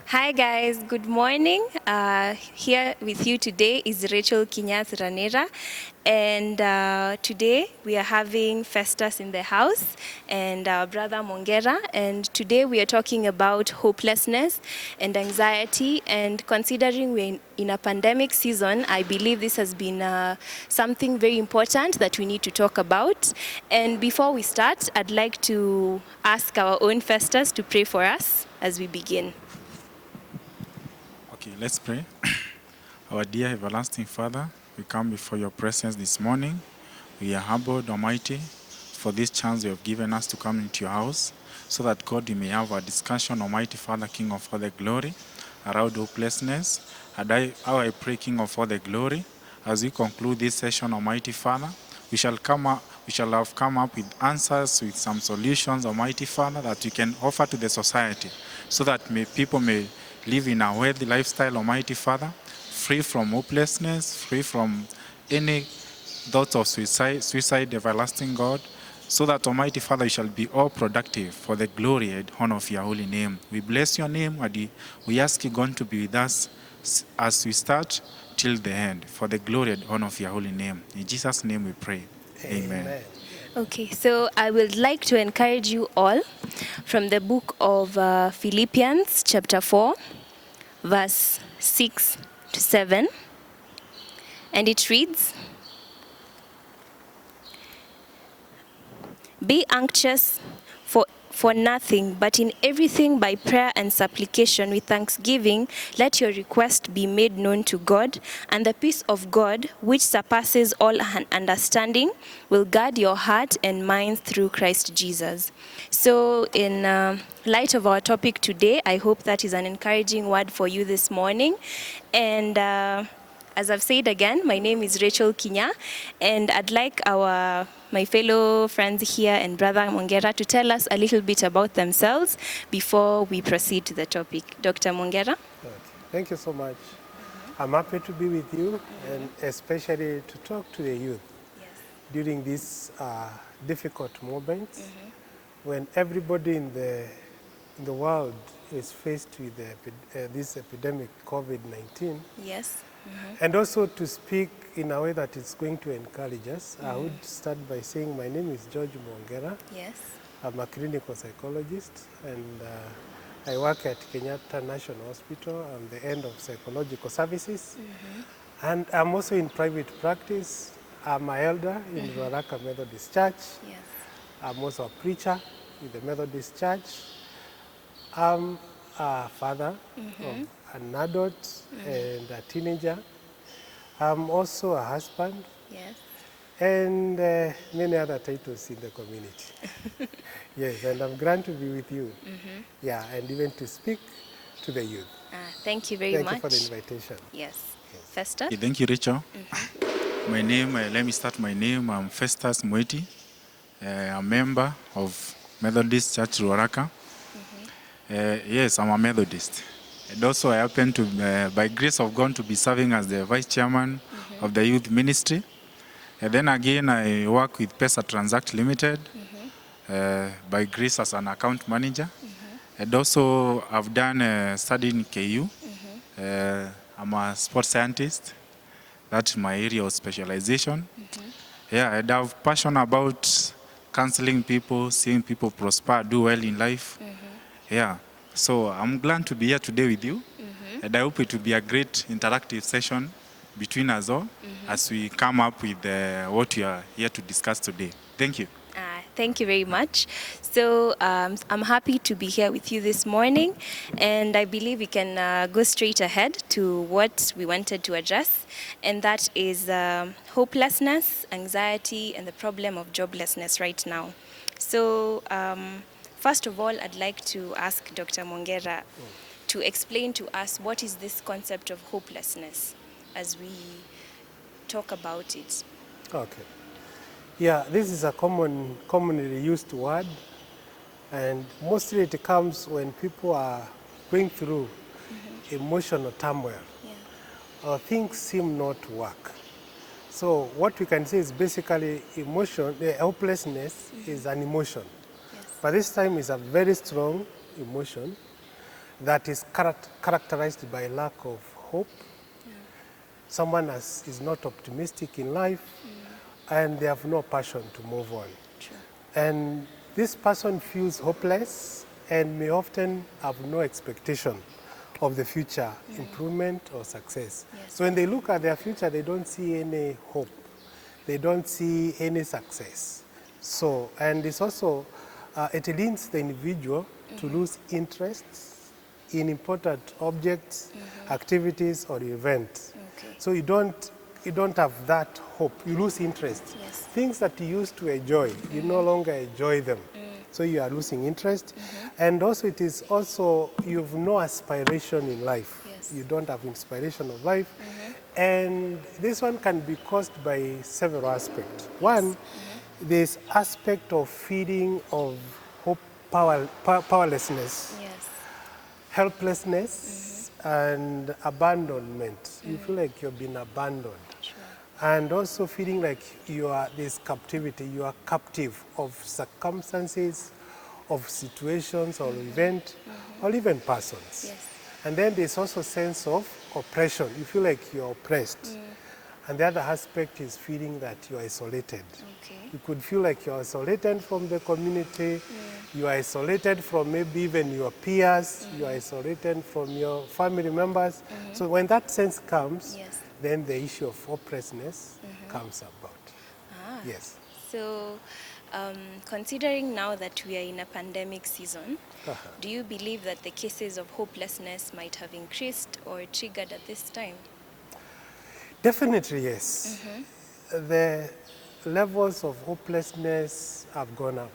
Hi guys, good morning. Here with you today is Rachel Kinyas Ranera, and today we are having Festus in the house and our brother Mwongera, and today we are talking about hopelessness and anxiety. And considering we're in a pandemic season, I believe this has been something very important that we need to talk about. And before we start, I'd like to ask our own Festus to pray for us as we begin. Okay, let's pray. Our dear everlasting Father, we come before your presence this morning. We are humbled, Almighty, for this chance you have given us to come into your house, so that, God, we may have a discussion, Almighty Father, King of all the glory, around hopelessness. And I pray, King of all the glory, as we conclude this session, Almighty Father, we shall have come up with answers, with some solutions, Almighty Father, that we can offer to the society, so that people may live in a healthy lifestyle, Almighty Father, free from hopelessness, free from any thoughts of suicide, everlasting God, so that, Almighty Father, we shall be all productive for the glory and honor of your holy name. We bless your name, and we ask you, God, to be with us as we start till the end, for the glory and honor of your holy name. In Jesus' name we pray. Amen. Okay, so I would like to encourage you all from the book of Philippians chapter 4, verse 6 to 7. And it reads, "Be anxious for nothing, but in everything by prayer and supplication with thanksgiving, let your request be made known to God, and the peace of God, which surpasses all understanding, will guard your heart and mind through Christ Jesus." So in light of our topic today, I hope that is an encouraging word for you this morning. And as I've said again, my name is Rachel Kinya, and I'd like my fellow friends here and brother Mwongera to tell us a little bit about themselves before we proceed to the topic. Dr. Mwongera? Okay. Thank you so much. I'm happy to be with you, and especially to talk to the youth during these difficult moments when everybody in the world is faced with this epidemic, COVID-19. Yes. And also to speak in a way that is going to encourage us. I would start by saying my name is George Mwongera. Yes. I'm a clinical psychologist, and I work at Kenyatta National Hospital. I'm the end of psychological services. And I'm also in private practice. I'm an elder in Ruaraka Methodist Church. Yes. I'm also a preacher in the Methodist Church. I'm a father of an adult and a teenager. I'm also a husband. Yes. And many other titles in the community. Yes, and I'm glad to be with you. Yeah, and even to speak to the youth. Thank you very much. Thank you for the invitation. Yes. Festus? Okay, thank you, Rachel. My name, let me start my name. I'm Festus Mweti, a member of Methodist Church Ruaraka. Yes, I'm a Methodist. And also I happen to, by grace of God, to be serving as the Vice Chairman of the Youth Ministry. And then again, I work with Pesa Transact Limited, by grace as an account manager. And also I've done study in KU. I'm a sports scientist. That's my area of specialization. Yeah, and I have passion about counseling people, seeing people prosper, do well in life. Yeah, so I'm glad to be here today with you. And I hope it will be a great interactive session between us all as we come up with what we are here to discuss today. Thank you. Thank you very much. So I'm happy to be here with you this morning, and I believe we can go straight ahead to what we wanted to address, and that is hopelessness, anxiety, and the problem of joblessness right now. So first of all, I'd like to ask Dr. Mwongera to explain to us what is this concept of hopelessness as we talk about it. Okay. Yeah, this is a commonly used word, and mostly it comes when people are going through emotional turmoil, or things seem not to work. So what we can say is basically hopelessness is an emotion, but this time is a very strong emotion, that is characterized by lack of hope. Someone is not optimistic in life, and they have no passion to move on. True. And this person feels hopeless and may often have no expectation of the future improvement or success. Yes. So when they look at their future, they don't see any hope. They don't see any success. So, and it's also, it leads the individual to lose interest in important objects, activities, or events. Okay. So you don't have that hope. You lose interest. Yes. Things that you used to enjoy, you no longer enjoy them. So you are losing interest. And also it is also, you have no aspiration in life. Yes. You don't have inspiration of life. And this one can be caused by several aspects. One, this aspect of feeling of hope, powerlessness, Yes. helplessness, and abandonment. You feel like you've been abandoned. Sure. And also feeling like you are this captivity, you are captive of circumstances, of situations or event, or even persons. Yes. And then there's also a sense of oppression. You feel like you're oppressed. And the other aspect is feeling that you're isolated. Okay. You could feel like you're isolated from the community, you are isolated from maybe even your peers, you are isolated from your family members. So when that sense comes, Yes. then the issue of hopelessness comes about. Ah. Yes. So, considering now that we are in a pandemic season, do you believe that the cases of hopelessness might have increased or triggered at this time? Definitely, yes. The levels of hopelessness have gone up.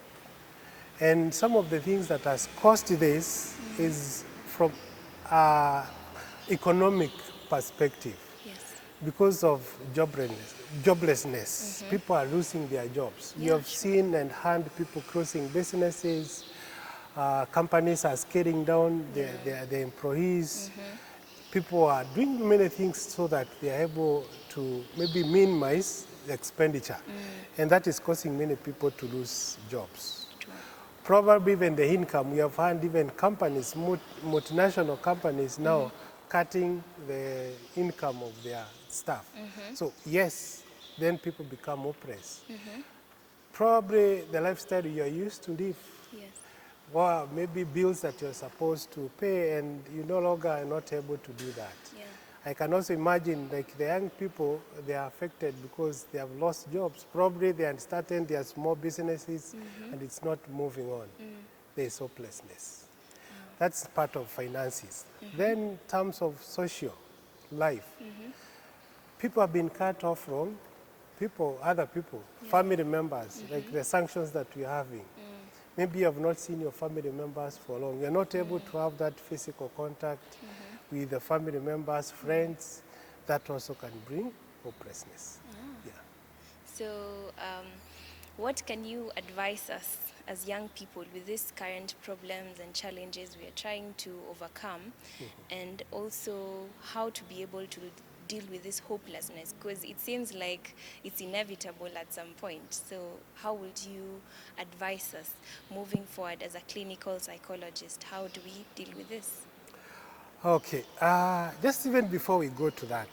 And some of the things that has caused this is from economic perspective. Yes. Because of joblessness, people are losing their jobs. You have seen and heard people closing businesses, companies are scaling down their employees. People are doing many things so that they are able to maybe minimize the expenditure. And that is causing many people to lose jobs. True. Probably even the income, we have had even companies, multinational companies now cutting the income of their staff. So yes, then people become oppressed. Probably the lifestyle you are used to live, Yes. or maybe bills that you're supposed to pay and you no longer are not able to do that. Yeah. I can also imagine like the young people, they are affected because they have lost jobs. Probably they are starting their small businesses and it's not moving on. There is hopelessness. That's part of finances. Then in terms of social life, people have been cut off from other people, family members, like the sanctions that we're having. Maybe you have not seen your family members for long. You're not able to have that physical contact with the family members, friends. That also can bring hopelessness. Yeah. So, what can you advise us as young people with these current problems and challenges we are trying to overcome, and also how to be able to deal with this hopelessness? Because it seems like it's inevitable at some point. So how would you advise us moving forward as a clinical psychologist? How do we deal with this? Okay, just even before we go to that,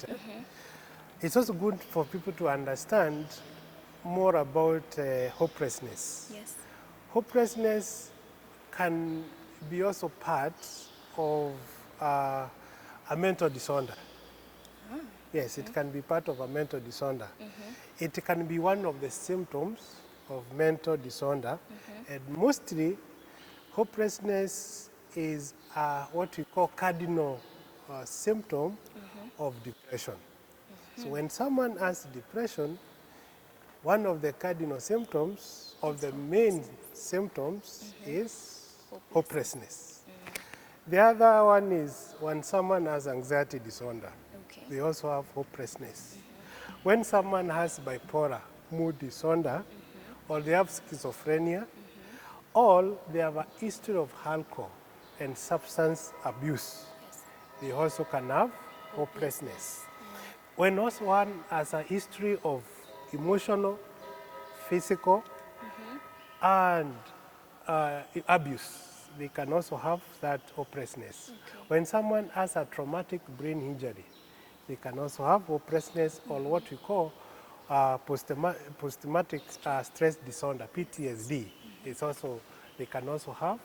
it's also good for people to understand more about hopelessness. Yes. Hopelessness can be also part of a mental disorder. Yes, it can be part of a mental disorder. It can be one of the symptoms of mental disorder, and mostly hopelessness is what we call cardinal symptom of depression. So when someone has depression, one of the cardinal symptoms of the main symptoms is hopelessness. The other one is when someone has anxiety disorder. Okay. They also have hopelessness. When someone has bipolar mood disorder, or they have schizophrenia, or they have a history of alcohol and substance abuse, they also can have hopelessness. When also one has a history of emotional, physical, and abuse, they can also have that hopelessness. Okay. When someone has a traumatic brain injury, they can also have hopelessness, or what we call post-traumatic stress disorder, PTSD. It's also, they can also have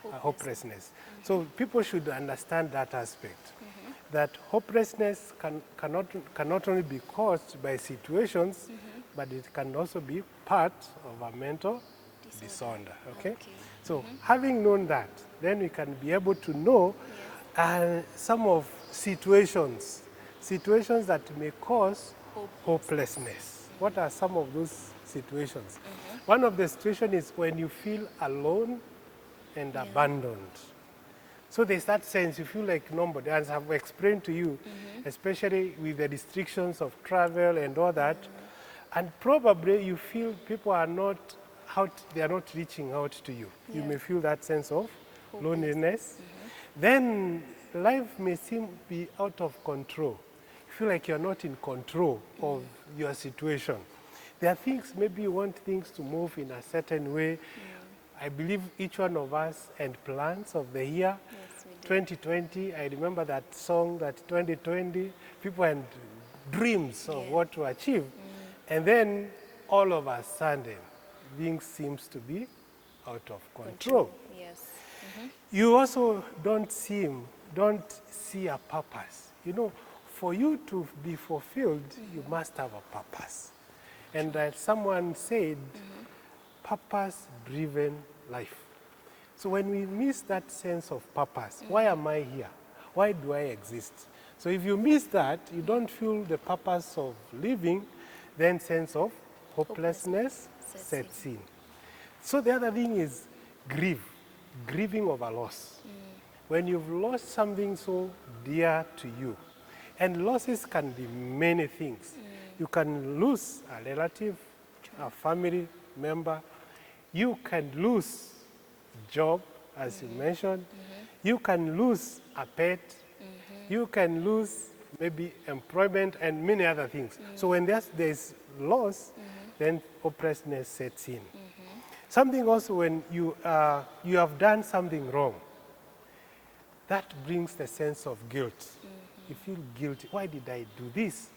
hopelessness. So people should understand that aspect, that hopelessness cannot only be caused by situations, but it can also be part of a mental disorder. Okay? So having known that, then we can be able to know some of situations that may cause hopelessness. What are some of those situations? One of the situations is when you feel alone and abandoned. So there's that sense, you feel like nobody, as I've explained to you, especially with the restrictions of travel and all that, and probably you feel people are not out, they are not reaching out to you. You may feel that sense of loneliness. Then life may seem to be out of control. You feel like you're not in control of your situation. There are things, maybe you want things to move in a certain way. I believe each one of us and plans of the year, 2020, I remember that song, that 2020, people had dreams of what to achieve. And then all of a sudden, things seems to be out of control. Yes. You also don't see a purpose. You know, for you to be fulfilled, you must have a purpose. And that someone said, purpose-driven life. So when we miss that sense of purpose, why am I here? Why do I exist? So if you miss that, you don't feel the purpose of living, then sense of hopelessness sets in. So the other thing is grieving of a loss. When you've lost something so dear to you, and losses can be many things. You can lose a relative, a family member. You can lose job, as you mentioned. You can lose a pet. You can lose maybe employment and many other things. So when there's loss, then hopelessness sets in. Something also when you have done something wrong, that brings the sense of guilt. You feel guilty. Why did I do this?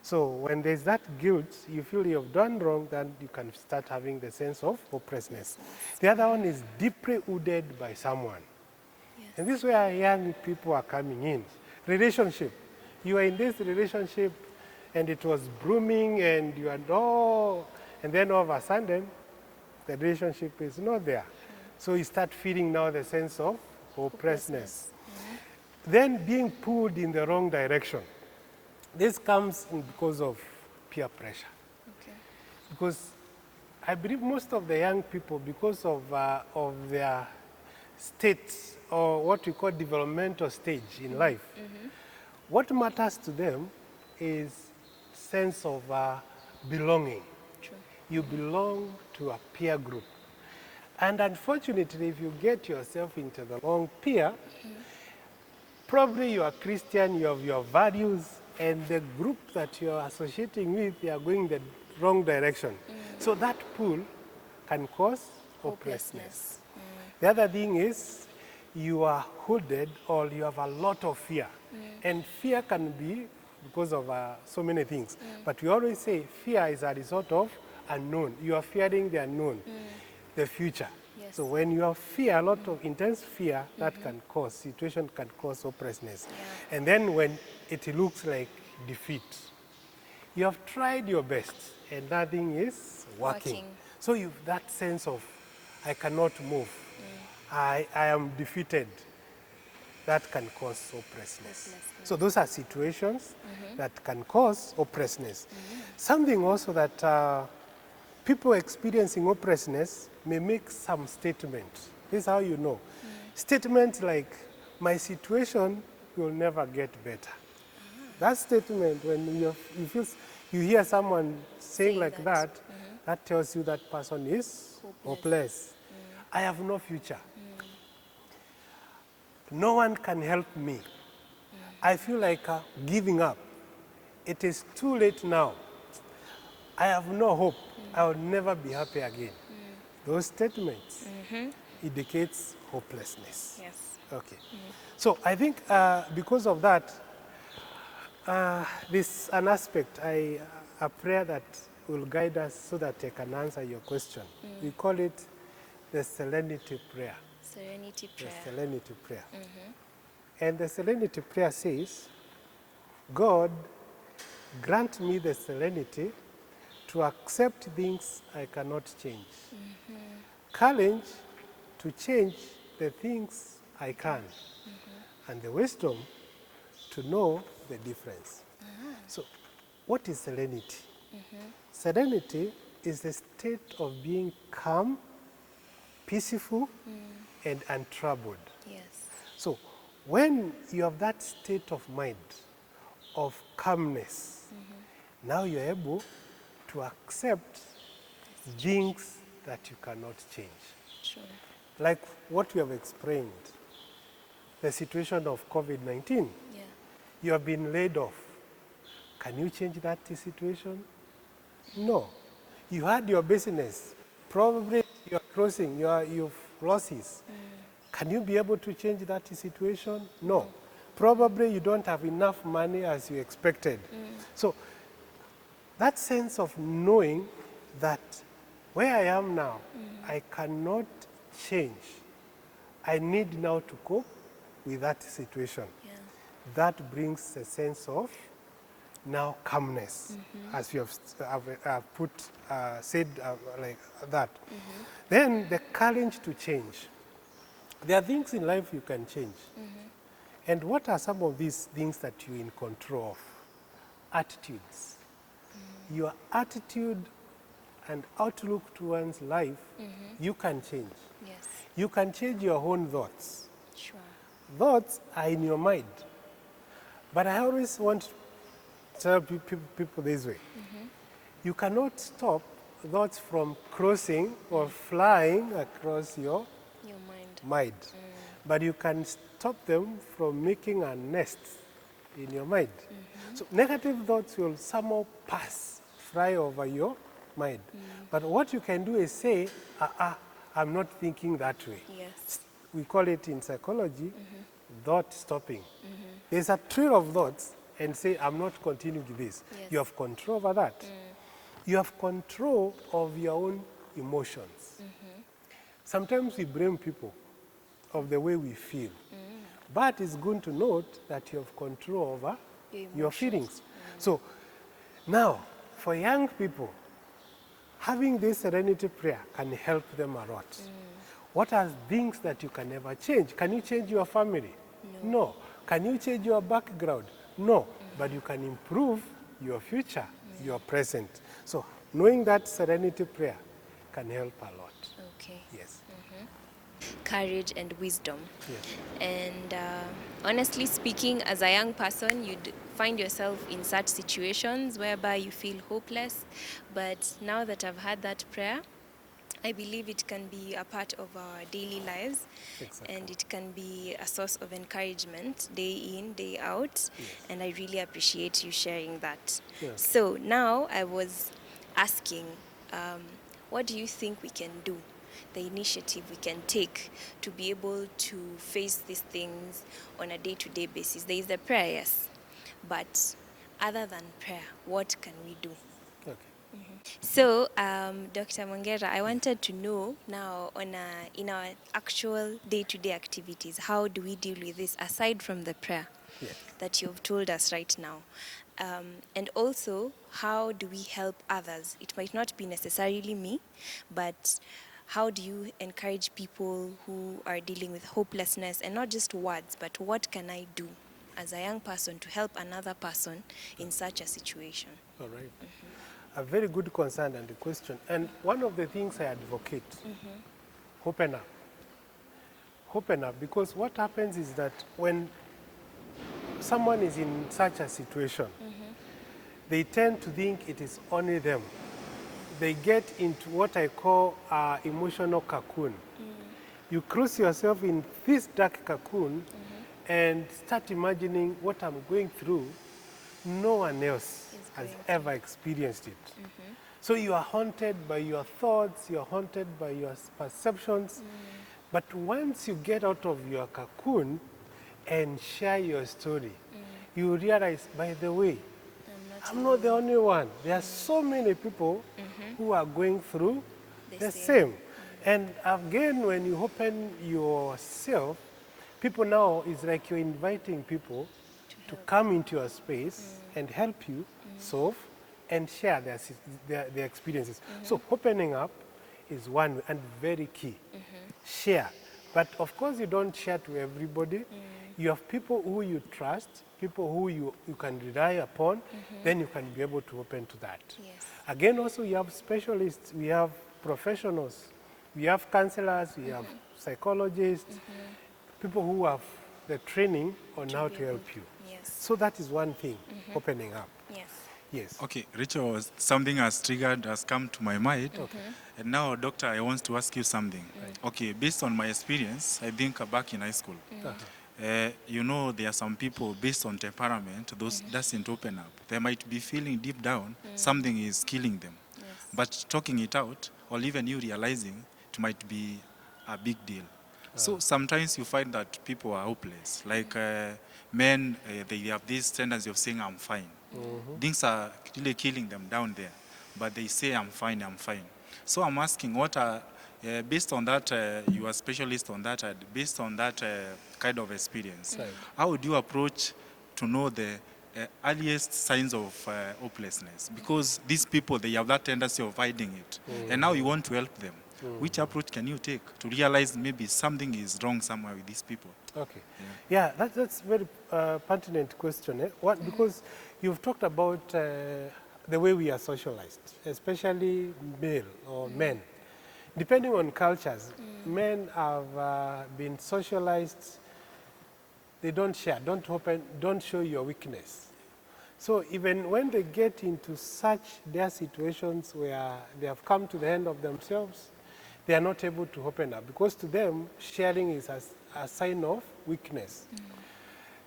So when there's that guilt, you feel you've done wrong, then you can start having the sense of hopelessness. The other one is deeply wounded by someone. And this is where young people are coming in. Relationship. You are in this relationship and it was blooming and you are and then all of a sudden, the relationship is not there. So you start feeling now the sense of hopelessness. Then being pulled in the wrong direction. This comes because of peer pressure. Because I believe most of the young people, because of their state or what we call developmental stage in life, what matters to them is sense of belonging. You belong to a peer group. And unfortunately, if you get yourself into the wrong peer, probably you are Christian, you have your values, and the group that you are associating with, they are going the wrong direction. So that pull can cause hopelessness. The other thing is you are hooded or you have a lot of fear. And fear can be because of so many things. But we always say fear is a result of unknown. You are fearing the unknown, the future. So when you have fear, a lot of intense fear, that situation can cause hopelessness. And then when it looks like defeat, you have tried your best and nothing is working. So you have that sense of, I cannot move. I am defeated. That can cause hopelessness. So those are situations that can cause hopelessness. Something also that people experiencing hopelessness may make some statements. This is how you know. Statements like, my situation will never get better. That statement, when you hear someone saying like that, that tells you that person is hopeless. I have no future. No one can help me. I feel like giving up. It is too late now. I have no hope. I will never be happy again. Those statements indicates hopelessness. Yes. Okay. So I think because of that, this an aspect, a prayer that will guide us so that I can answer your question. We call it the serenity prayer. Serenity The prayer. serenity prayer. And the serenity prayer says, God, grant me the serenity to accept things I cannot change. Courage to change the things I can. And the wisdom to know the difference. So, what is serenity? Serenity is the state of being calm, peaceful, and untroubled. Yes. So, when you have that state of mind, of calmness, now you're able to accept things that you cannot change. True. Like what we have explained, the situation of COVID-19. Yeah. You have been laid off. Can you change that situation? No. You had your business. Probably you're closing, you've losses. Can you be able to change that situation? No. Probably you don't have enough money as you expected. So that sense of knowing that where I am now, I cannot change. I need now to cope with that situation. Yeah. That brings a sense of now calmness, as you have said like that. Then the courage to change. There are things in life you can change. And what are some of these things that you're in control of? Attitudes. Your attitude and outlook towards life, you can change. Yes. You can change your own thoughts. Sure. Thoughts are in your mind. But I always want to tell people this way. You cannot stop thoughts from crossing or flying across your mind. But you can stop them from making a nest in your mind. So negative thoughts will somehow pass, fly over your mind. But what you can do is say, I'm not thinking that way. Yes. We call it in psychology, thought stopping. There's a trail of thoughts and say, I'm not continuing this. Yes. You have control over that. You have control of your own emotions. Sometimes we blame people of the way we feel. But it's good to note that you have control over your feelings. So now, for young people, having this serenity prayer can help them a lot. What are things that you can never change? Can you change your family? No. Can you change your background? No. But you can improve your future, your present. So knowing that serenity prayer can help a lot. Okay. Yes. Courage and wisdom. Yes. And honestly speaking, as a young person, you'd find yourself in such situations whereby you feel hopeless. But now that I've had that prayer, I believe it can be a part of our daily lives. Exactly. And it can be a source of encouragement day in, day out. Yes. And I really appreciate you sharing that. Yes. So now I was asking, what do you think we can do? The initiative we can take to be able to face these things on a day-to-day basis. There is the prayer, yes, but other than prayer, what can we do? Okay. So, Dr. Mwongera, I wanted to know now in our actual day-to-day activities, how do we deal with this aside from the prayer Yes. that you've told us right now? And also, how do we help others? It might not be necessarily me, but how do you encourage people who are dealing with hopelessness, and not just words, but what can I do as a young person to help another person in such a situation? All right. A very good concern and question. And one of the things I advocate, open up. Open up, because what happens is that when someone is in such a situation, they tend to think it is only them. They get into what I call emotional cocoon. You close yourself in this dark cocoon and start imagining what I'm going through. No one else has ever experienced it. So you are haunted by your thoughts, you're haunted by your perceptions. But once you get out of your cocoon and share your story, you realize, by the way, I'm not the only one. There are so many people who are going through the same. And again, when you open yourself, people now, it's like you're inviting people to come into your space and help you solve and share their experiences. So opening up is one and very key. Share. But of course, you don't share to everybody. You have people who you trust, people who you can rely upon, then you can be able to open to that. Yes. Again, also, you have specialists, we have professionals, we have counselors, we have psychologists, people who have the training on how to help you. Yes. So that is one thing, opening up. Yes. Yes. Okay, Rachel, something has come to my mind. And now, doctor, I want to ask you something. Okay, based on my experience, I think back in high school, you know, there are some people based on temperament, those doesn't open up. They might be feeling deep down something is killing them. Yes. But talking it out, or even you realizing, it might be a big deal. So sometimes you find that people are hopeless. Like men, they have this tendency of saying, I'm fine. Things are really killing them down there. But they say, I'm fine, I'm fine. So I'm asking, what are, based on that, you are a specialist on that, based on that kind of experience, how would you approach to know the earliest signs of hopelessness? Because these people, they have that tendency of hiding it. And now you want to help them. Which approach can you take to realize maybe something is wrong somewhere with these people? Okay. Yeah, that's a very pertinent question. Because you've talked about the way we are socialized, especially male or men. Depending on cultures, men have been socialized. They don't share, don't open, don't show your weakness. So even when they get into such their situations where they have come to the end of themselves, they are not able to open up because to them, sharing is a sign of weakness.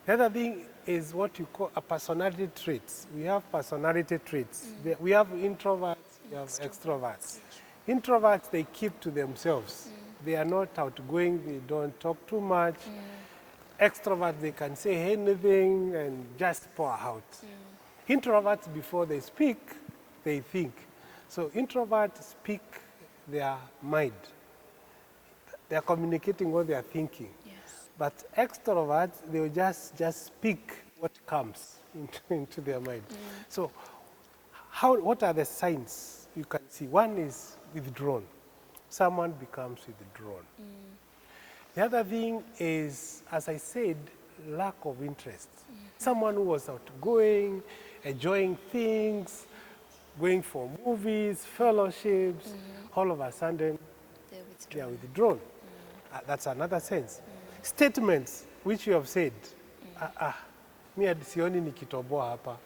The other thing is what you call a personality traits. We have personality traits. We have introverts, we have extroverts. Introverts, they keep to themselves. They are not outgoing, they don't talk too much. Extroverts, they can say anything and just pour out. Introverts, before they speak, they think. So introverts speak their mind. They are communicating what they are thinking. Yes. But extroverts, they will just speak what comes into their mind. So what are the signs you can see? One is withdrawn. Someone becomes withdrawn. The other thing is, as I said, lack of interest. Someone who was outgoing, enjoying things, going for movies, fellowships, all of a sudden they are withdrawn. That's another sense. Statements which you have said, mi sioni nikitoboa hapa.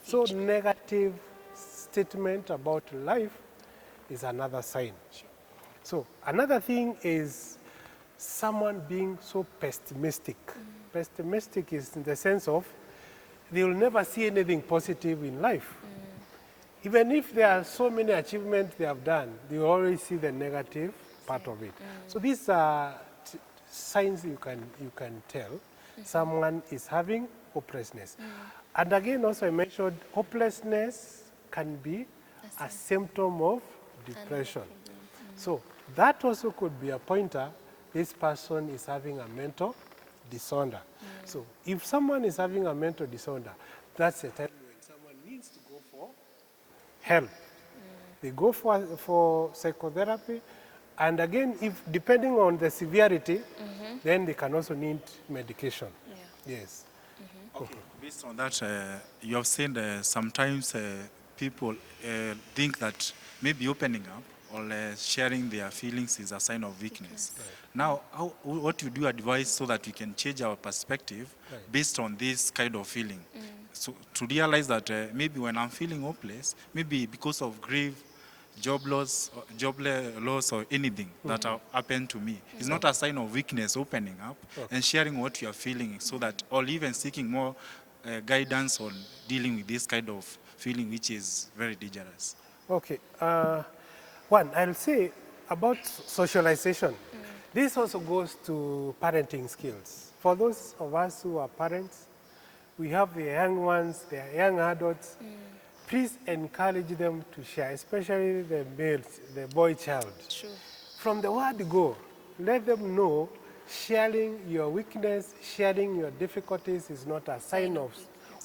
So negative statement about life is another sign. So another thing is someone being so pessimistic. Pessimistic is in the sense of they will never see anything positive in life. Even if there are so many achievements they have done, they will always see the negative part of it. So these are signs you can tell someone is having hopelessness. And again, also I mentioned hopelessness can be a symptom of depression. So that also could be a pointer. This person is having a mental disorder. So if someone is having a mental disorder, that's the time when someone needs to go for help. They go for psychotherapy, and again, if depending on the severity, then they can also need medication. Yes. Okay. Based on that, you have said sometimes people think that maybe opening up or sharing their feelings is a sign of weakness. Now, what would you advise so that we can change our perspective based on this kind of feeling? So to realize that maybe when I'm feeling hopeless, maybe because of grief, job loss or anything that happened to me, it's not a sign of weakness opening up and sharing what you are feeling so that, or even seeking more guidance on dealing with this kind of feeling which is very dangerous. Okay. One, I'll say about socialization. This also goes to parenting skills. For those of us who are parents, we have the young ones, the young adults. Please encourage them to share, especially the males, the boy child. True. From the word go, let them know sharing your weakness, sharing your difficulties is not a sign of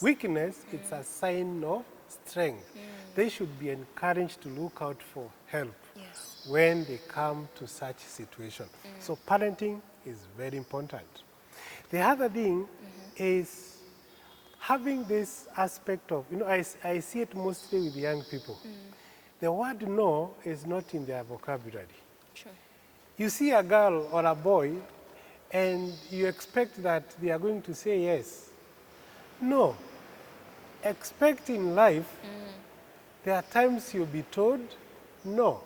weakness, it's a sign of strength. They should be encouraged to look out for help Yes. when they come to such situation. So parenting is very important. The other thing is having this aspect of, I see it mostly with young people. The word no is not in their vocabulary. Sure. You see a girl or a boy and you expect that they are going to say yes. No. Expect in life, there are times you'll be told no.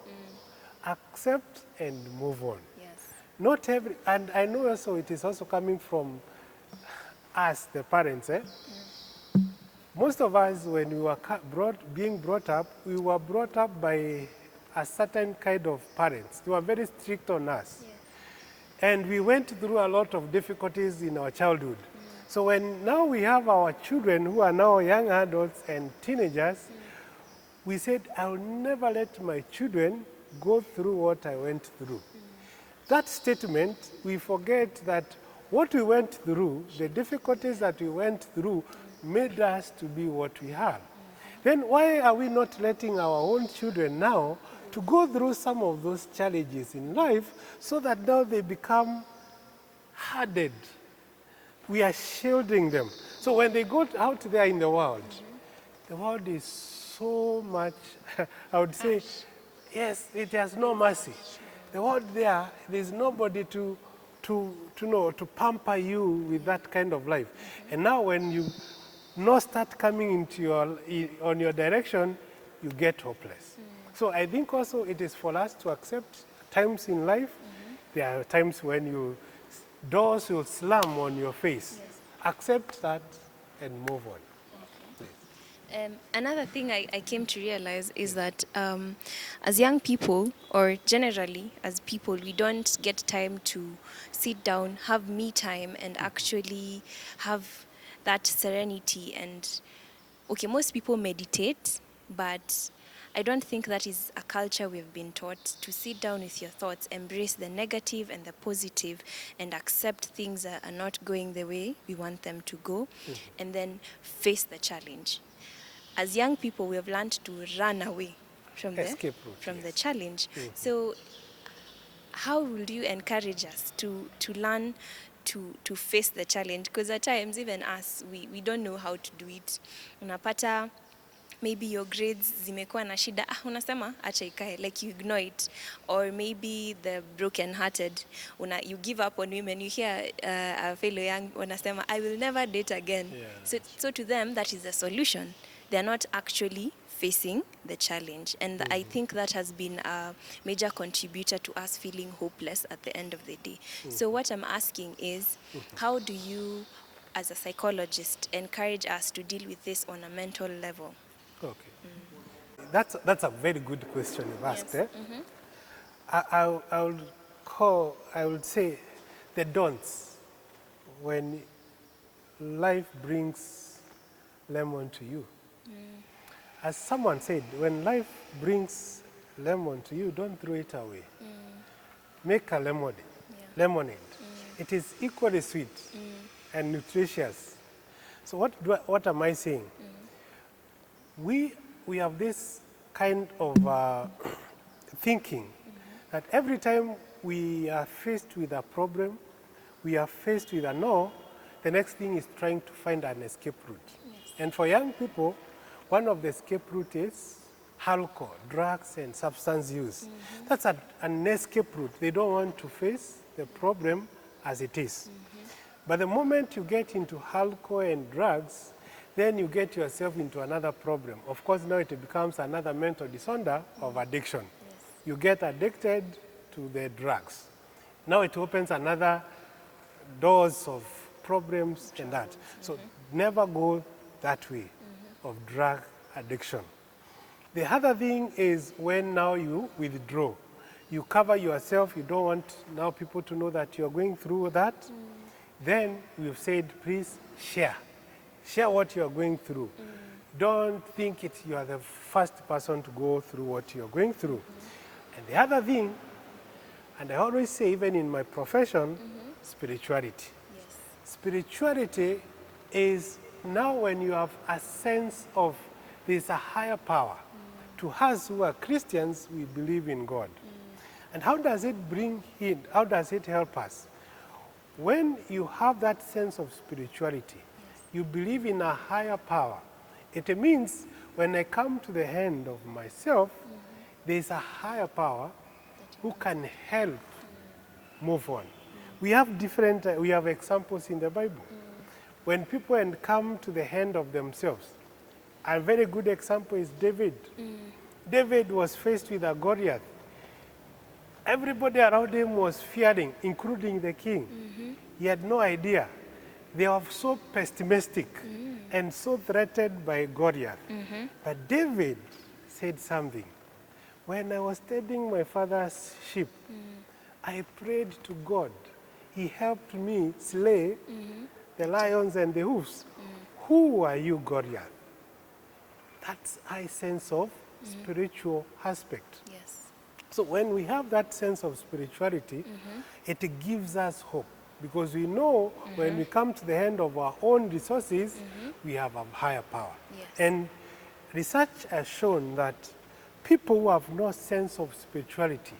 Accept and move on. Yes. Not every, and I know also it is also coming from us, the parents. Most of us, when we were being brought up, we were brought up by a certain kind of parents. They were very strict on us. And we went through a lot of difficulties in our childhood. So when now we have our children who are now young adults and teenagers, we said, I will never let my children go through what I went through. That statement, we forget that what we went through, the difficulties that we went through, made us to be what we are. Then why are we not letting our own children now to go through some of those challenges in life so that now they become hardened? We are shielding them. So when they go out there in the world is so much, I would say, yes, it has no mercy. The world there's nobody to pamper you with that kind of life. And now when you start coming into on your direction, you get hopeless. So I think also it is for us to accept times in life. There are times when doors will slam on your face. Yes. Accept that and move on. Another thing I came to realize is that as young people, or generally as people, we don't get time to sit down, have me time, and actually have that serenity. And okay, most people meditate, but I don't think that is a culture we've been taught, to sit down with your thoughts, embrace the negative and the positive, and accept things that are not going the way we want them to go, and then face the challenge. As young people, we have learned to run away from Escape route, the yes. challenge. So how will you encourage us to learn to face the challenge? Because at times, even us, we don't know how to do it. Unapata maybe your grades zimekuwa na shida, unasema acha ikae, like you ignore it. Or maybe the broken hearted, you give up on women. You hear a fellow young unasema, I will never date again. Yeah. So to them, that is the solution. They're not actually facing the challenge. And I think that has been a major contributor to us feeling hopeless at the end of the day. So what I'm asking is, how do you, as a psychologist, encourage us to deal with this on a mental level? Okay. That's a very good question you've asked. Yes. I would say the don'ts when life brings lemon to you. As someone said, when life brings lemon to you, don't throw it away. Make a lemonade. It is equally sweet and nutritious. So what am I saying? We have this kind of thinking that every time we are faced with a problem, we are faced with a no, the next thing is trying to find an escape route. Yes. And for young people, one of the escape routes is alcohol, drugs, and substance use. That's an escape route. They don't want to face the problem as it is. But the moment you get into alcohol and drugs, then you get yourself into another problem. Of course, now it becomes another mental disorder of addiction. Yes. You get addicted to the drugs. Now it opens another doors of problems and that. So never go that way of drug addiction. The other thing is when now you withdraw. you cover yourself, you don't want now people to know that you're going through that, then we've said, please share. Share what you're going through. Don't think you are the first person to go through what you're going through. And the other thing, and I always say, even in my profession, spirituality. Yes. Spirituality is now when you have a sense of there's a higher power. To us who are Christians, we believe in God. And how does it bring in, how does it help us? When you have that sense of spirituality, you believe in a higher power. It means when I come to the end of myself, there's a higher power who can help move on. We have different, we have examples in the Bible. When people come to the end of themselves, a very good example is David. David was faced with a Goliath. Everybody around him was fearing, including the king. He had no idea. They were so pessimistic and so threatened by Goliath. But David said something. When I was tending my father's sheep, I prayed to God. He helped me slay the lions and the wolves. Who are you, Goliath? That's a sense of spiritual aspect. Yes. So when we have that sense of spirituality, it gives us hope. Because we know when we come to the end of our own resources, we have a higher power. Yes. And research has shown that people who have no sense of spirituality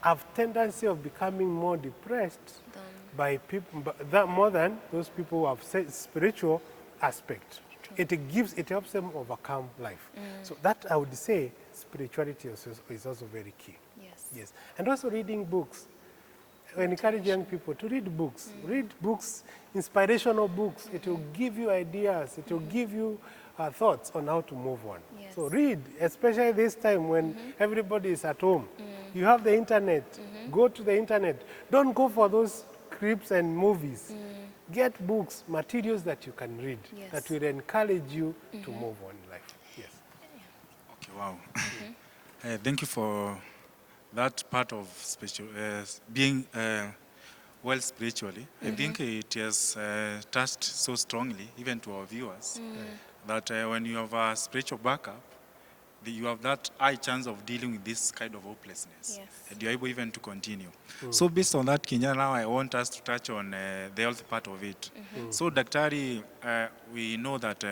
have tendency of becoming more depressed by people, more than those people who have spiritual aspect. It helps them overcome life. So that I would say spirituality is also very key. Yes. Yes. And also reading books. I encourage young people to read books. Read books, inspirational books. It will give you ideas. It will give you thoughts on how to move on. Yes. So read, especially this time when everybody is at home. You have the internet. Go to the internet. Don't go for those scripts and movies. Get books, materials that you can read, that will encourage you to move on in life. Yes. Okay, wow. Thank you for that part of being well spiritually. I think it has touched so strongly, even to our viewers, that when you have a spiritual backup, you have that high chance of dealing with this kind of hopelessness. Yes. And you're able even to continue. So based on that, Kenya, now I want us to touch on the health part of it. So Daktari, we know that,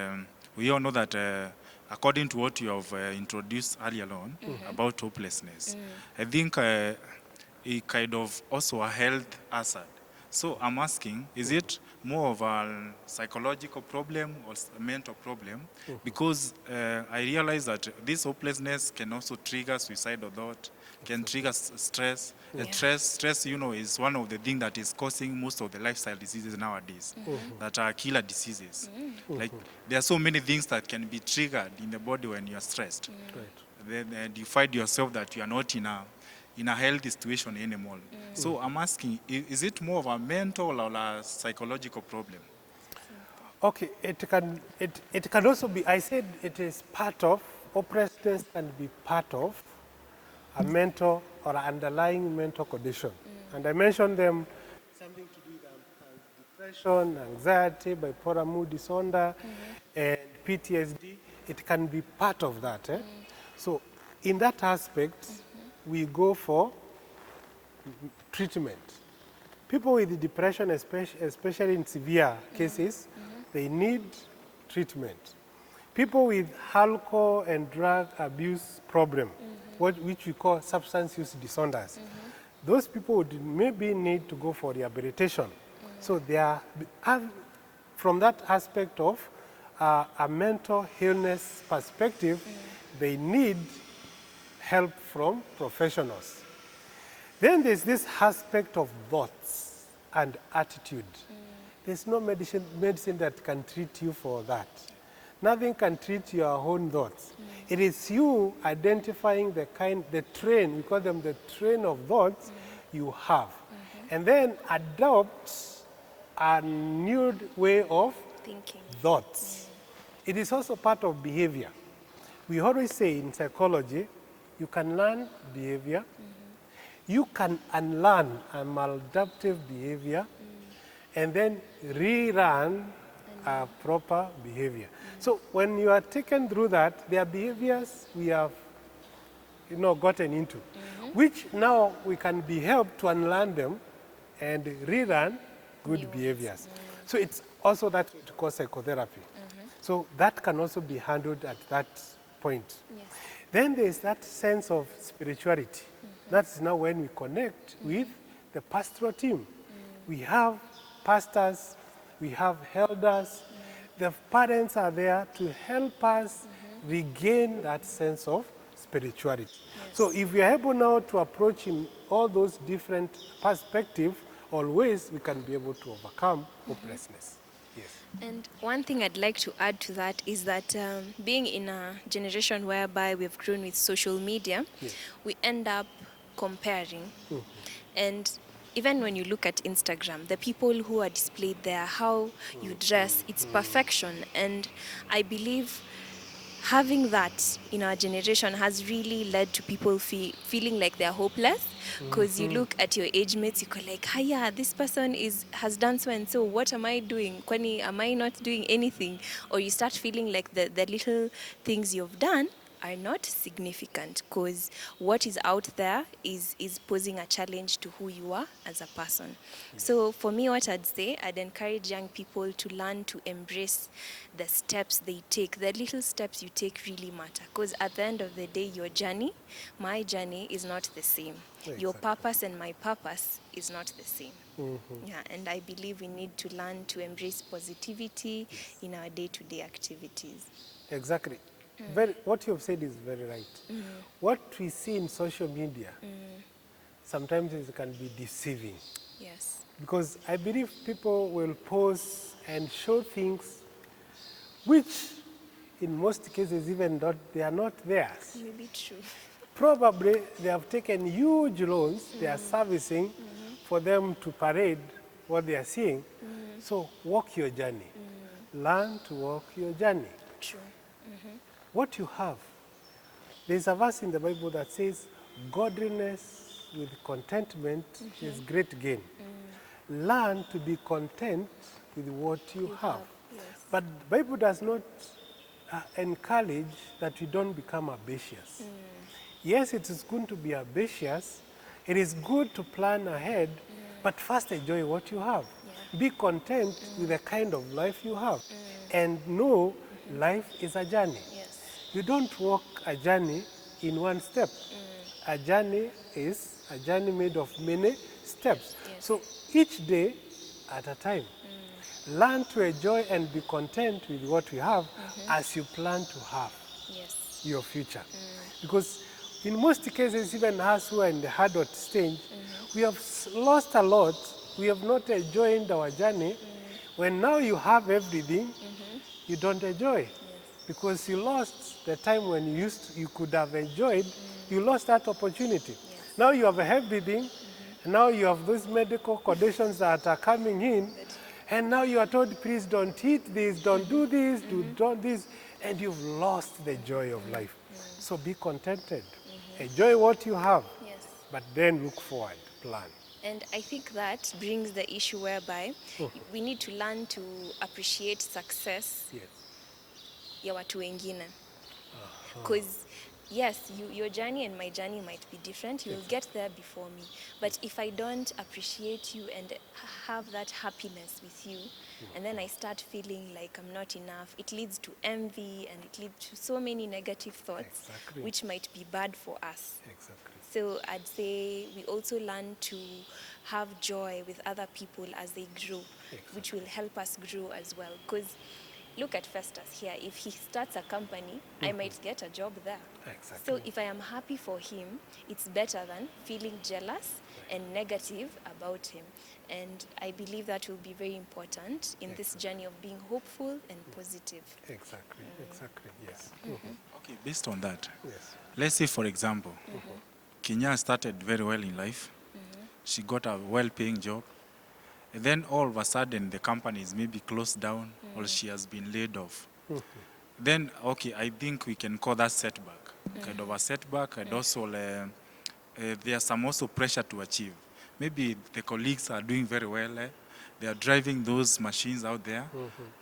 we all know that according to what you have introduced earlier on about hopelessness, I think it kind of also a health hazard. So I'm asking, is it more of a psychological problem or a mental problem? Because I realize that this hopelessness can also trigger suicidal thought, can trigger stress. Stress, you know, is one of the things that is causing most of the lifestyle diseases nowadays, that are killer diseases. Like, there are so many things that can be triggered in the body when you are stressed. Then you find yourself that you are not in a healthy situation anymore. So I'm asking, is it more of a mental or a psychological problem? Okay, it can also be, I said it is part of, hopelessness can be part of a mental or an underlying mental condition. And I mentioned them, something to do with depression, anxiety, bipolar mood disorder, and PTSD. It can be part of that. So in that aspect, we go for treatment. People with depression, especially in severe cases, they need treatment. People with alcohol and drug abuse problem, which we call substance use disorders, those people would maybe need to go for rehabilitation. So they are, from that aspect of a mental illness perspective, they need help from professionals. Then there's this aspect of thoughts and attitude. There's no medicine that can treat you for that. Nothing can treat your own thoughts. It is you identifying the train, we call them the train of thoughts you have. And then adopt a new way of Thinking. thoughts. It is also part of behavior. We always say in psychology, you can learn behavior, you can unlearn a maladaptive behavior and then rerun a proper behavior. So when you are taken through that, there are behaviors we have gotten into, which now we can be helped to unlearn them and rerun good New ones. behaviors. So it's also that we call psychotherapy. So that can also be handled at that point. Yes. Then there's that sense of spirituality. That's now when we connect with the pastoral team. We have pastors, we have elders, the parents are there to help us regain that sense of spirituality. So if we are able now to approach in all those different perspectives or ways, we can be able to overcome hopelessness. Yes. And one thing I'd like to add to that is that being in a generation whereby we've grown with social media, Yes. we end up comparing. And even when you look at Instagram, the people who are displayed there, how you dress, it's perfection. And I believe having that in our generation has really led to people feeling like they're hopeless, because you look at your age mates, you go like, hiya, this person has done so and so, what am I doing? Kwani, am I not doing anything? Or you start feeling like the little things you've done are not significant, because what is out there is posing a challenge to who you are as a person. So for me, what I'd say, I'd encourage young people to learn to embrace the steps they take. The little steps you take really matter, because at the end of the day, your journey, my journey is not the same. Your Exactly. purpose and my purpose is not the same. Yeah, and I believe we need to learn to embrace positivity in our day-to-day activities. Exactly. What you have said is very right. What we see in social media, sometimes it can be deceiving. Yes. Because I believe people will post and show things which in most cases even they are not theirs. Maybe true. Probably they have taken huge loans they are servicing for them to parade what they are seeing. So walk your journey. Learn to walk your journey. True. What you have. There's a verse in the Bible that says, godliness with contentment is great gain. Learn to be content with what you have. Yes. But the Bible does not encourage that you don't become ambitious. Yes, it is good to be ambitious. It is good to plan ahead, but first enjoy what you have. Be content with the kind of life you have. And know life is a journey. Yes. You don't walk a journey in one step. A journey is a journey made of many steps. Yes. So each day at a time. Learn to enjoy and be content with what you have as you plan to have Yes. your future. Because in most cases, even us who are in the adult stage, we have lost a lot. We have not enjoyed our journey. When now you have everything, you don't enjoy. Because you lost the time when you could have enjoyed, you lost that opportunity. Now you have everything, now you have those medical conditions that are coming in, and now you are told, please don't eat this, don't do this, don't this, and you've lost the joy of life. So be contented. Enjoy what you have, Yes. but then look forward, plan. And I think that brings the issue whereby we need to learn to appreciate success Yes. ya watu wengine. Because yes, your journey and my journey might be different. You'll get there before me. But if I don't appreciate you and have that happiness with you, and then I start feeling like I'm not enough, it leads to envy and it leads to so many negative thoughts, Exactly. which might be bad for us. Exactly. So I'd say we also learn to have joy with other people as they grow, which will help us grow as well. Because look at Festus here. If he starts a company, I might get a job there. Exactly. So if I am happy for him, it's better than feeling jealous and negative about him. And I believe that will be very important in this journey of being hopeful and positive. Exactly. Exactly. Yes. Okay, based on that, Yes. let's say, for example, Kenya started very well in life. She got a well-paying job. And then all of a sudden, the company is maybe closed down or she has been laid off. Then, okay, I think we can call that setback. Kind of a setback and also there's some also pressure to achieve. Maybe the colleagues are doing very well. They are driving those machines out there.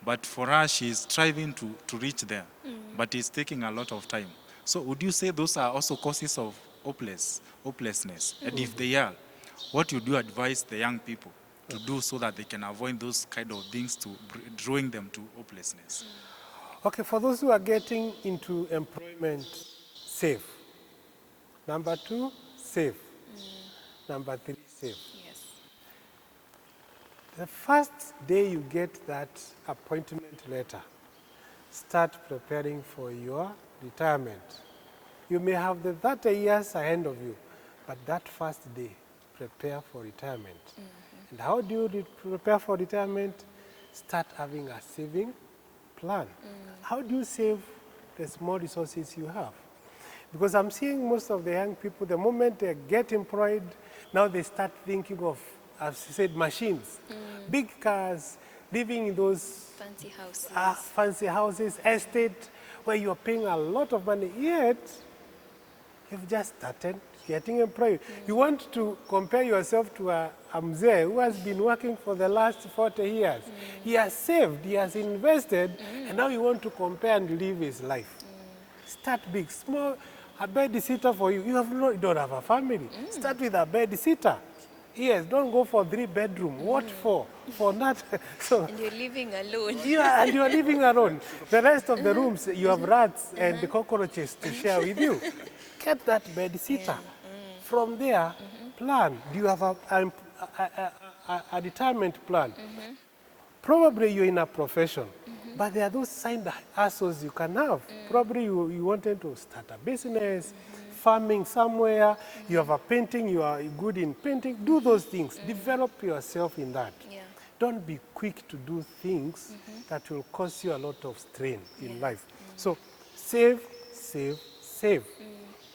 But for her, she's striving to reach there. But it's taking a lot of time. So would you say those are also causes of hopelessness? And if they are, what would you advise the young people to do so that they can avoid those kind of things to drawing them to hopelessness? Okay, for those who are getting into employment, save. Number 2, save. Number 3, save. Yes. The first day you get that appointment letter, start preparing for your retirement. You may have the 30 years ahead of you, but that first day, prepare for retirement. And how do you prepare for retirement? Start having a saving plan. How do you save the small resources you have? Because I'm seeing most of the young people, the moment they get employed, now they start thinking of, as I said, machines, big cars, living in those fancy houses, estate, where you're paying a lot of money, yet you've just started getting employed. You want to compare yourself to a mzee who has been working for the last 40 years. He has saved, he has invested, and now you want to compare and live his life. Start big, small, a bed sitter for you. You don't have a family. Start with a bed sitter. Yes, don't go for 3-bedroom. What for? For not. So, And you're living alone. yeah, and you're living alone. The rest of the rooms, you have rats and the cockroaches to share with you. Get that bed sitter. From there, plan. Do you have a retirement plan? Probably you're in a profession, but there are those side hustles you can have. Probably you wanted to start a business, farming somewhere, you have a painting, you are good in painting. Do those things. Develop yourself in that. Yeah. Don't be quick to do things that will cause you a lot of strain in life. So save, save, save.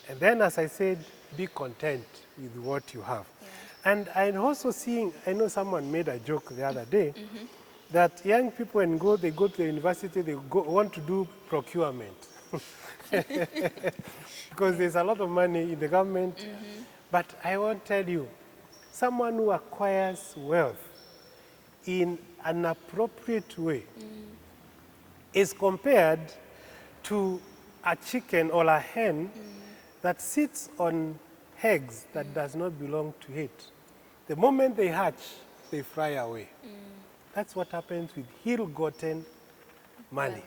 And then, as I said, be content with what you have. And I'm also seeing, I know someone made a joke the other day, that young people, when they go to the university, they want to do procurement. Because there's a lot of money in the government. But I won't tell you, someone who acquires wealth in an appropriate way is compared to a chicken or a hen that sits on eggs that does not belong to it. The moment they hatch, they fly away. That's what happens with ill-gotten money.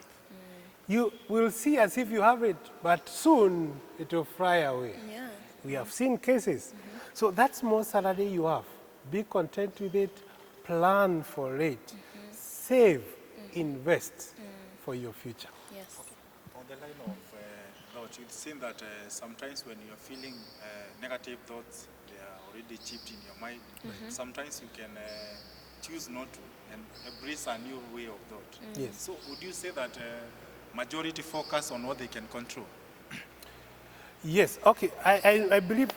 You will see as if you have it, but soon it will fly away. Yeah. We have seen cases. So that small salary you have, be content with it, plan for it, save, invest for your future. Yes. On the line of thought, it seems that sometimes when you're feeling negative thoughts, they are already chipped in your mind. Sometimes you can choose not to and embrace a new way of thought. Yes. So would you say that majority focus on what they can control? Yes, okay. I believe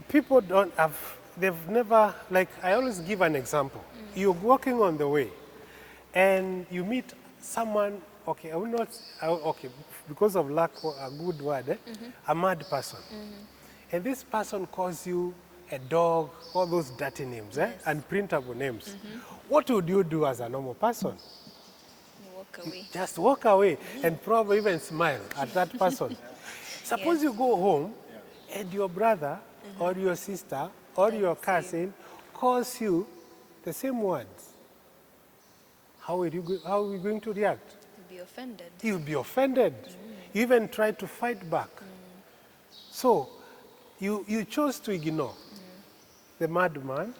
people don't have, they've never, like I always give an example. You're walking on the way and you meet someone, okay, I will not, okay, because of lack of a good word, a mad person. And this person calls you a dog, all those dirty names, unprintable names. What would you do as a normal person? You walk away. Just walk away and probably even smile at that person. Suppose you go home and your brother or your sister or your cousin calls you the same words. How are you going to react? You'll be offended. You'll be offended. You even try to fight back. So you chose to ignore the madman.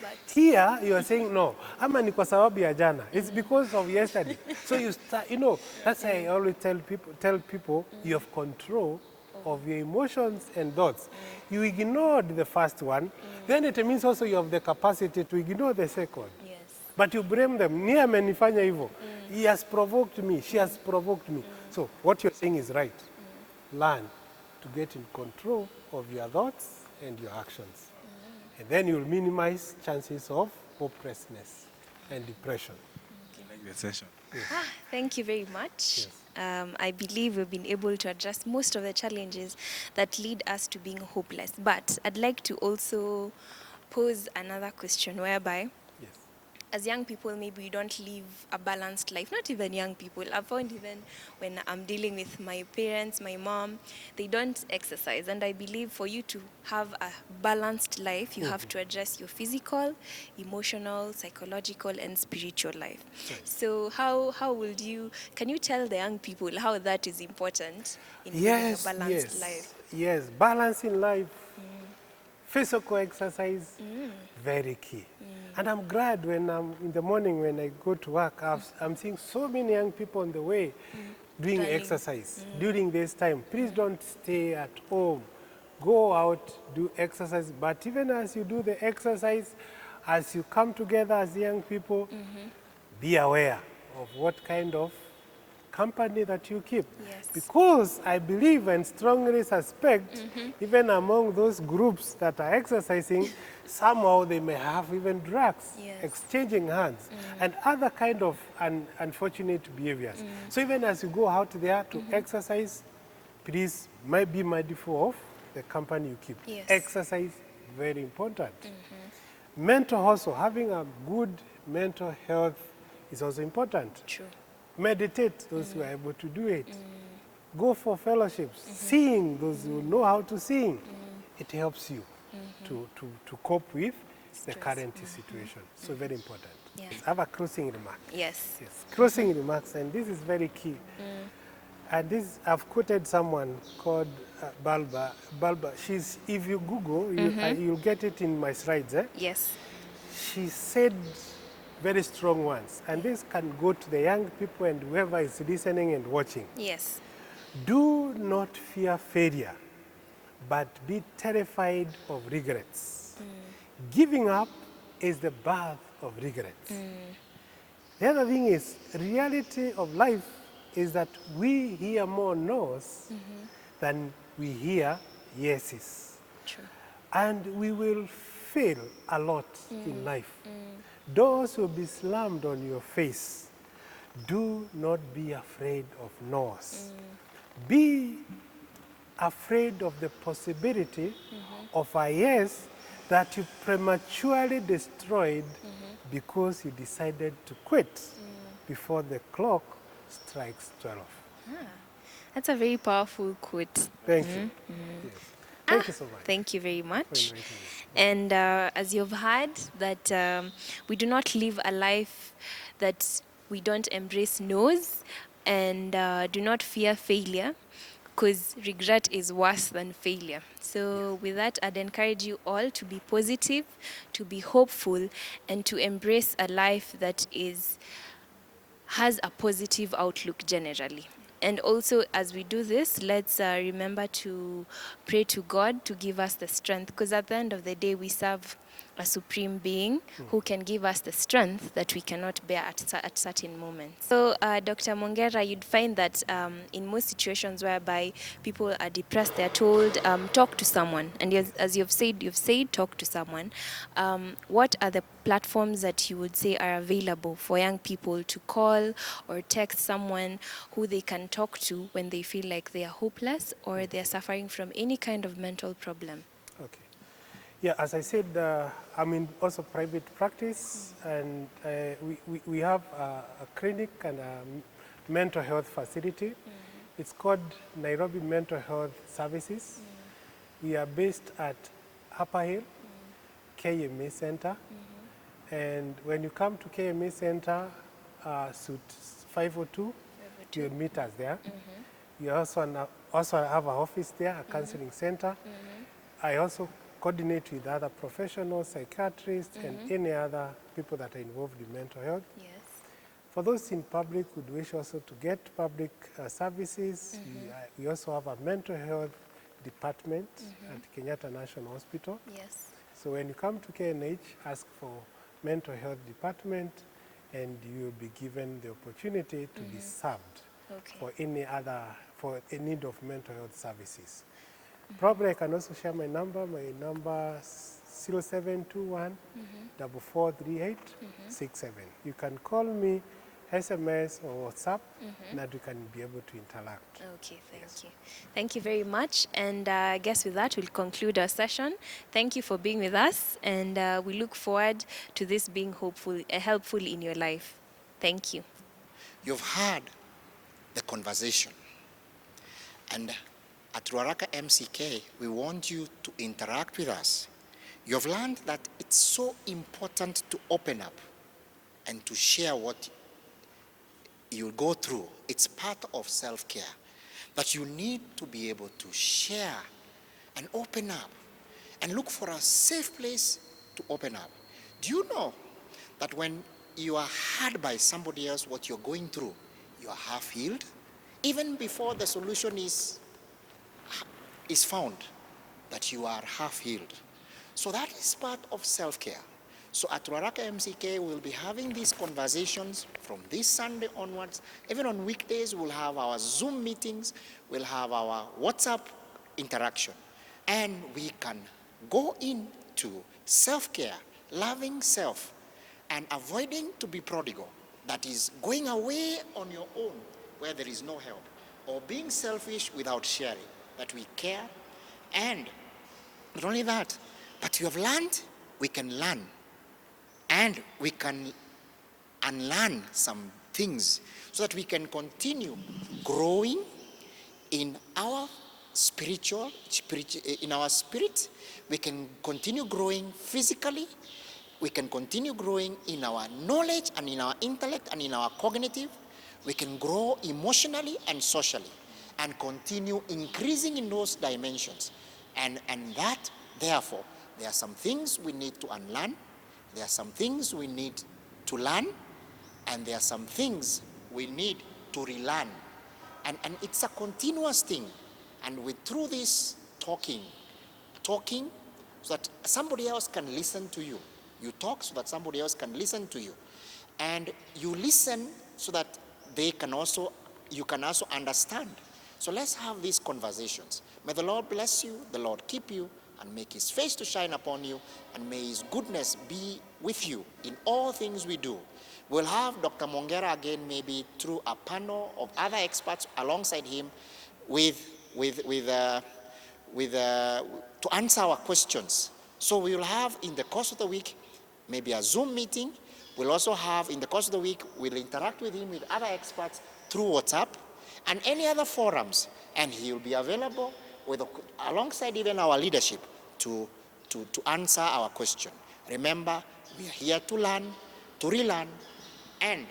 But Here you are saying no. Ama ni kwa sababu ya jana. It's because of yesterday. So you start, you know, that's why I always tell people you have control of your emotions and thoughts. You ignored the first one, then it means also you have the capacity to ignore the second. yes. But you blame them. Ni amenifanya hivyo. He has provoked me. She has provoked me. So what you're saying is right. Learn to get in control of your thoughts and your actions. And then you'll minimize chances of hopelessness and depression. Like the session. Thank you very much. Yes. I believe we've been able to address most of the challenges that lead us to being hopeless. But I'd like to also pose another question whereby, Yes. as young people, maybe we don't live a balanced life. Not even young people. I've found even when I'm dealing with my parents, my mom, they don't exercise. And I believe for you to have a balanced life, you have to address your physical, emotional, psychological, and spiritual life. Right. So can you tell the young people how that is important in living a Yes, balanced life? yes. Balancing life, physical exercise, very key. And I'm glad when I'm in the morning when I go to work, I'm seeing so many young people on the way doing Running. exercise during this time. Please don't stay at home. Go out, do exercise. But even as you do the exercise, as you come together as young people, be aware of what kind of company that you keep. Yes. Because I believe and strongly suspect, even among those groups that are exercising, somehow they may have even drugs, Yes. exchanging hands, and other kind of unfortunate behaviors. So even as you go out there to exercise, please be mindful of the company you keep. Yes. Exercise, very important. Mental also, having a good mental health is also important. True. Meditate, those who are able to do it. Go for fellowships. Sing, those who know how to sing. It helps you to cope with the Stress. current situation. So very important. Yeah. I have a closing remark. Yes. Yes, closing remarks, and this is very key. And this, I've quoted someone called Balba. She's, if you Google, you'll get it in my slides. Yes. She said very strong ones, and this can go to the young people and whoever is listening and watching. Yes. Do not fear failure, but be terrified of regrets. Giving up is the birth of regrets. The other thing is, reality of life is that we hear more no's than we hear yeses. True. And we will fail a lot in life. Doors will be slammed on your face. Do not be afraid of no's. Be afraid of the possibility of a yes that you prematurely destroyed because you decided to quit before the clock strikes 12. That's a very powerful quote. Thank you. Yes. Thank you so much. Thank you very for much. inviting me. And as you've heard, that we do not live a life that we don't embrace no's and do not fear failure, because regret is worse than failure. So with that, I'd encourage you all to be positive, to be hopeful, and to embrace a life that has a positive outlook generally. And also, as we do this, let's remember to pray to God to give us the strength, because at the end of the day, we serve a supreme being who can give us the strength that we cannot bear at certain moments. So, Dr. Mwongera, you'd find that in most situations whereby people are depressed, they're told, talk to someone. And as you've said, talk to someone. What are the platforms that you would say are available for young people to call or text someone who they can talk to when they feel like they are hopeless or they are suffering from any kind of mental problem? Okay. Yeah, as I said, I'm in also private practice, and we have a clinic and a mental health facility. It's called Nairobi Mental Health Services. We are based at Upper Hill, KMA Center. And when you come to KMA Center, suite 502, you'll meet us there. We also have an office there, a counseling center. I also coordinate with other professionals, psychiatrists, and any other people that are involved in mental health. Yes. For those in public who wish also to get public services, we also have a mental health department at Kenyatta National Hospital. Yes. So when you come to KNH, ask for mental health department, and you will be given the opportunity to be served for a need of mental health services. Probably I can also share my number. My number is 0721 443867. You can call me SMS or WhatsApp, that we can be able to interact. Okay, thank you. Thank you very much. And I guess with that, we'll conclude our session. Thank you for being with us, and we look forward to this being helpful in your life. Thank you. You've heard the conversation. And at Ruaraka MCK, we want you to interact with us. You've learned that it's so important to open up and to share what you go through. It's part of self-care. That you need to be able to share and open up and look for a safe place to open up. Do you know that when you are heard by somebody else what you're going through, you are half healed? Even before the solution is found, that you are half healed. So that is part of self-care. So at Ruaraka MCK, we'll be having these conversations from this Sunday onwards. Even on weekdays, we'll have our Zoom meetings, we'll have our WhatsApp interaction. And we can go into self-care, loving self, and avoiding to be prodigal. That is going away on your own where there is no help, or being selfish without sharing, that we care. And not only that, but you have learned, we can learn. And we can unlearn some things so that we can continue growing in our in our spirit. We can continue growing physically. We can continue growing in our knowledge and in our intellect and in our cognitive. We can grow emotionally and socially and continue increasing in those dimensions. And that, therefore, there are some things we need to unlearn. There are some things we need to learn, and there are some things we need to relearn. And it's a continuous thing. And through this talking so that somebody else can listen to you. You talk so that somebody else can listen to you. And you listen so that you can also understand. So let's have these conversations. May the Lord bless you, the Lord keep you, and make his face to shine upon you, and may his goodness be with you in all things we do. We'll have Dr. Mwongera again, maybe through a panel of other experts alongside him to answer our questions. So we will have in the course of the week maybe a Zoom meeting. We'll also have in the course of the week, we'll interact with him with other experts through WhatsApp and any other forums, and he will be available alongside even our leadership to answer our question. Remember, we are here to learn, to relearn, and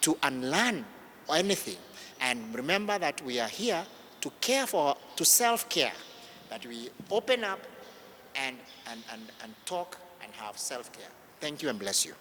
to unlearn anything. And remember that we are here to self-care, that we open up and talk and have self-care. Thank you and bless you.